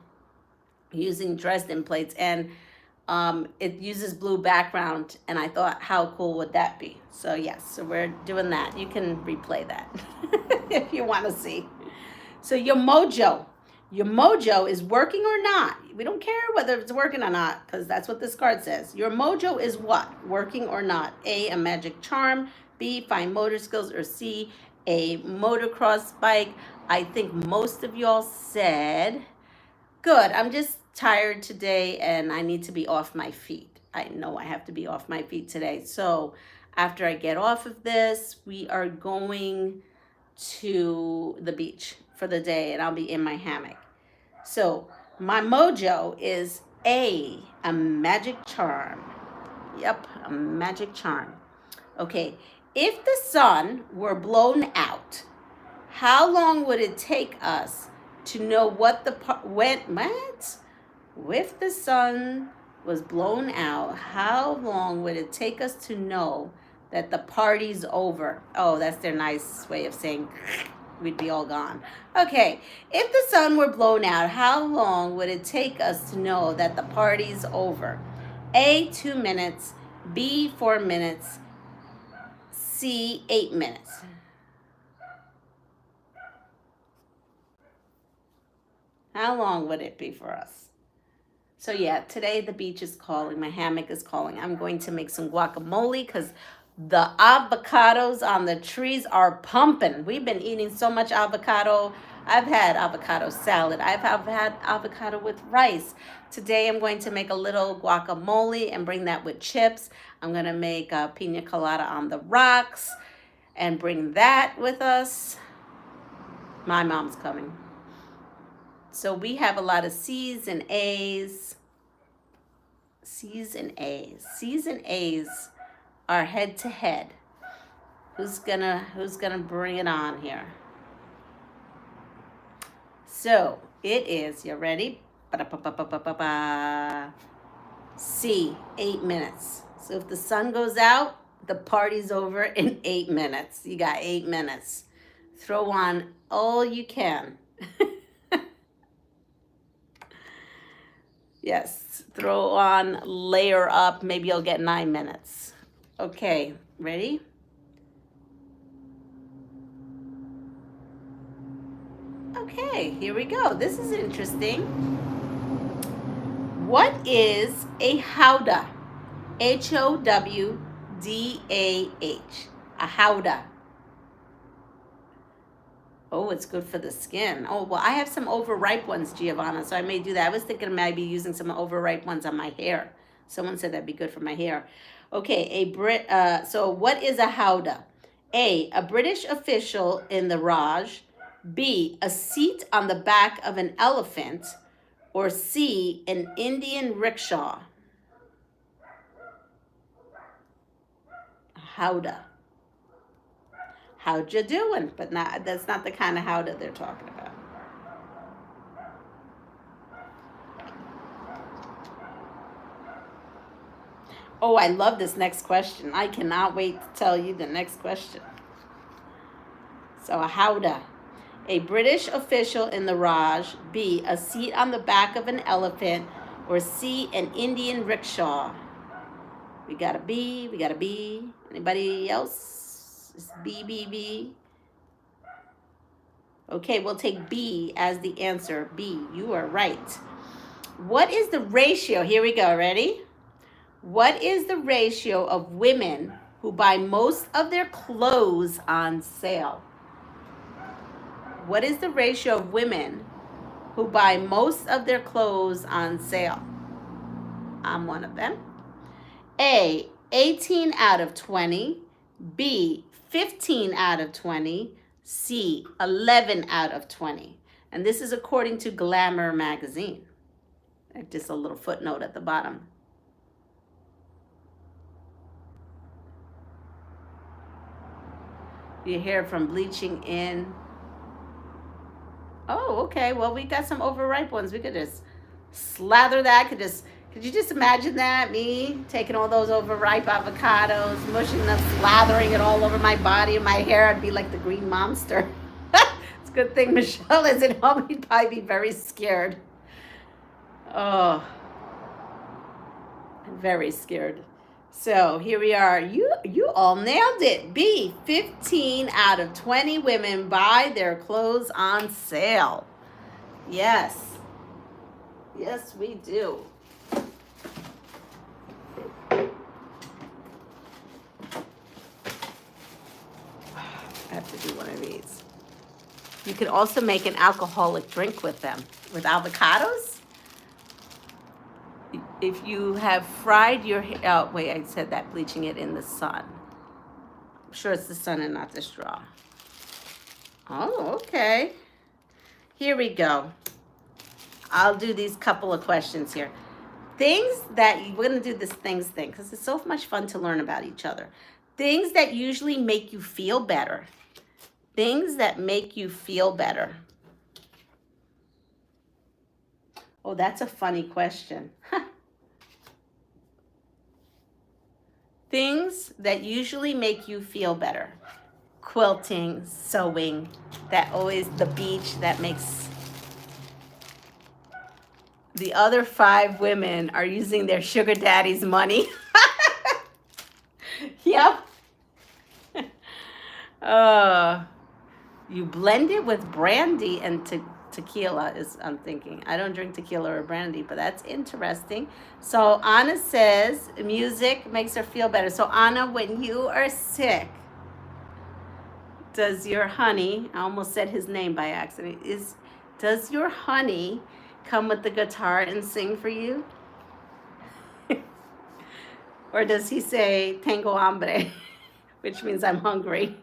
S1: using Dresden plates, and it uses blue background, and I thought, how cool would that be? So yes, so we're doing that. You can replay that if you want to see. So your mojo. Your mojo is working or not. We don't care whether it's working or not, because that's what this card says. Your mojo is what? Working or not? A magic charm. B, fine motor skills. Or C, a motocross bike. I think most of y'all said, good. I'm just tired today and I need to be off my feet. I know I have to be off my feet today. So after I get off of this, we are going to the beach for the day and I'll be in my hammock. So my mojo is a magic charm. Yep, a magic charm. Okay, if the sun were blown out, how long would it take us to know what if the sun was blown out, how long would it take us to know that the party's over? Oh, that's their nice way of saying we'd be all gone. Okay, if the sun were blown out, how long would it take us to know that the party's over? A, 2 minutes. B, 4 minutes. C, 8 minutes. How long would it be for us? So yeah, today the beach is calling. My hammock is calling. I'm going to make some guacamole because the avocados on the trees are pumping. We've been eating so much avocado. I've had avocado salad. I've had avocado with rice. Today I'm going to make a little guacamole and bring that with chips. I'm going to make a pina colada on the rocks and bring that with us. My mom's coming. So we have a lot of C's and A's. C's and A's. C's and A's are head to head. Who's gonna bring it on here? So it is, you ready? C, 8 minutes. So if the sun goes out, the party's over in 8 minutes. You got 8 minutes. Throw on all you can. Yes, throw on, layer up, maybe you'll get 9 minutes. Okay, ready? Okay, here we go. This is interesting. What is a howdah? Howdah. A howdah. Oh, it's good for the skin. Oh, well, I have some overripe ones, Giovanna, so I may do that. I was thinking maybe using some overripe ones on my hair. Someone said that'd be good for my hair. Okay, so what is a howdah? A British official in the Raj. B, a seat on the back of an elephant. Or C, an Indian rickshaw. Howdah. How'd you doing? But that's not the kind of howdah they're talking about. Oh, I love this next question. I cannot wait to tell you the next question. So a howdah. A British official in the Raj. B, a seat on the back of an elephant. Or C, an Indian rickshaw. We got a B. Anybody else? It's B. Okay, we'll take B as the answer. B, you are right. What is the ratio? Here we go, ready? What is the ratio of women who buy most of their clothes on sale? What is the ratio of women who buy most of their clothes on sale? I'm one of them. A, 18 out of 20. B, 15 out of 20. C, 11 out of 20. And this is according to Glamour magazine. Just a little footnote at the bottom. Your hair from bleaching in. Oh, okay. Well, we got some overripe ones. We could just slather that. Could you just imagine that? Me taking all those overripe avocados, mushing them, slathering it all over my body and my hair. I'd be like the green monster. It's a good thing Michelle isn't home. He'd probably be very scared. Oh, I'm very scared. So here we are. You all nailed it. B, 15 out of 20 women buy their clothes on sale. Yes. Yes, we do. I have to do one of these. You could also make an alcoholic drink with them. With avocados. If you have fried your hair, oh wait, I said that, bleaching it in the sun. I'm sure it's the sun and not the straw. Oh, okay. Here we go. I'll do these couple of questions here. Things that, we're going to do this things thing because it's so much fun to learn about each other. Things that usually make you feel better. Things that make you feel better. Oh, that's a funny question. Things that usually make you feel better. Quilting, sewing, that always, the beach, that makes. The other 5 women are using their sugar daddy's money. Yep. You blend it with brandy and tequila is, I'm thinking. I don't drink tequila or brandy, but that's interesting. So Anna says music makes her feel better. So Anna, when you are sick, does your honey, I almost said his name by accident, does your honey come with the guitar and sing for you? Or does he say tengo hambre, which means I'm hungry?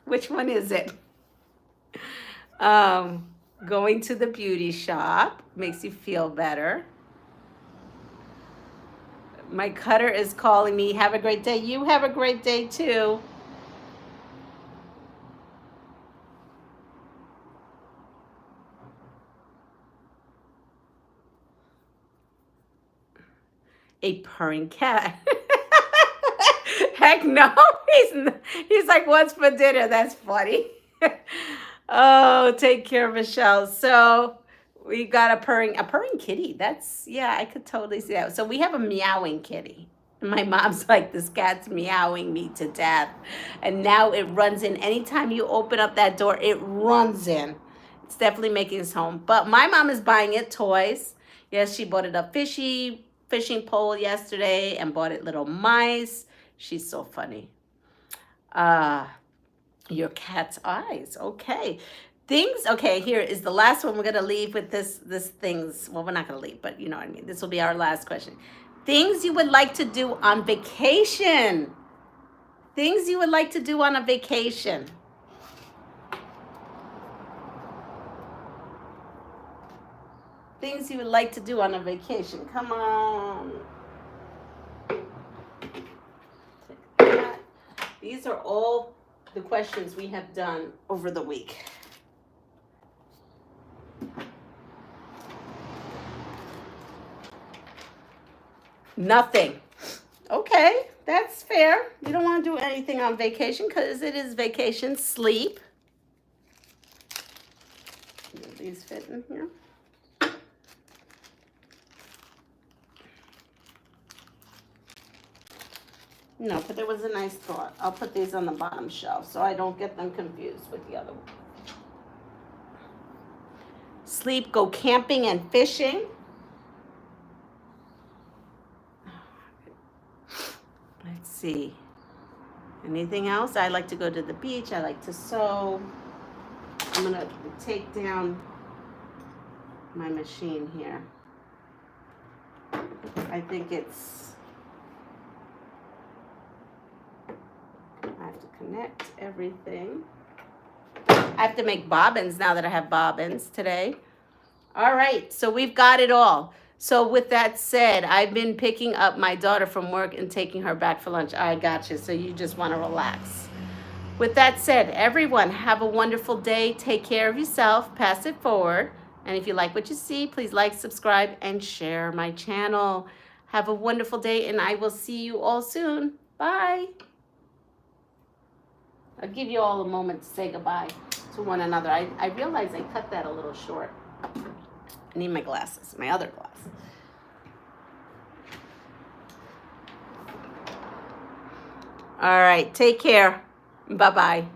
S1: Which one is it? Going to the beauty shop makes you feel better. My cutter is calling me. Have a great day. You have a great day too. A purring cat. Heck no. He's like, what's for dinner? That's funny. Oh, take care, Michelle. So we got a purring kitty. That's, yeah, I could totally see that. So we have a meowing kitty. My mom's like, this cat's meowing me to death. And now it runs in. Anytime you open up that door, it runs in. It's definitely making its home. But my mom is buying it toys. Yes, she bought it a fishing pole yesterday and bought it little mice. She's so funny. Your cat's eyes. Okay. Things. Okay, here is the last one. We're going to leave with this things. Well, we're not going to leave, but you know what I mean. This will be our last question. Things you would like to do on vacation. Things you would like to do on a vacation. Things you would like to do on a vacation. Come on. These are all the questions we have done over the week. Nothing. Okay, that's fair. You don't want to do anything on vacation because it is vacation. Sleep. Do these fit in here? No, but there was a nice thought. I'll put these on the bottom shelf so I don't get them confused with the other one. Sleep, go camping and fishing. Let's see. Anything else? I like to go to the beach. I like to sew. I'm going to take down my machine here. I think it's... I have to connect everything. I have to make bobbins now that I have bobbins today. All right, so we've got it all. So with that said, I've been picking up my daughter from work and taking her back for lunch. I got you, so you just want to relax. With that said, everyone, have a wonderful day. Take care of yourself. Pass it forward. And if you like what you see, please like, subscribe, and share my channel. Have a wonderful day, and I will see you all soon. Bye. I'll give you all a moment to say goodbye to one another. I realize I cut that a little short. I need my glasses, my other glasses. All right, take care. Bye-bye.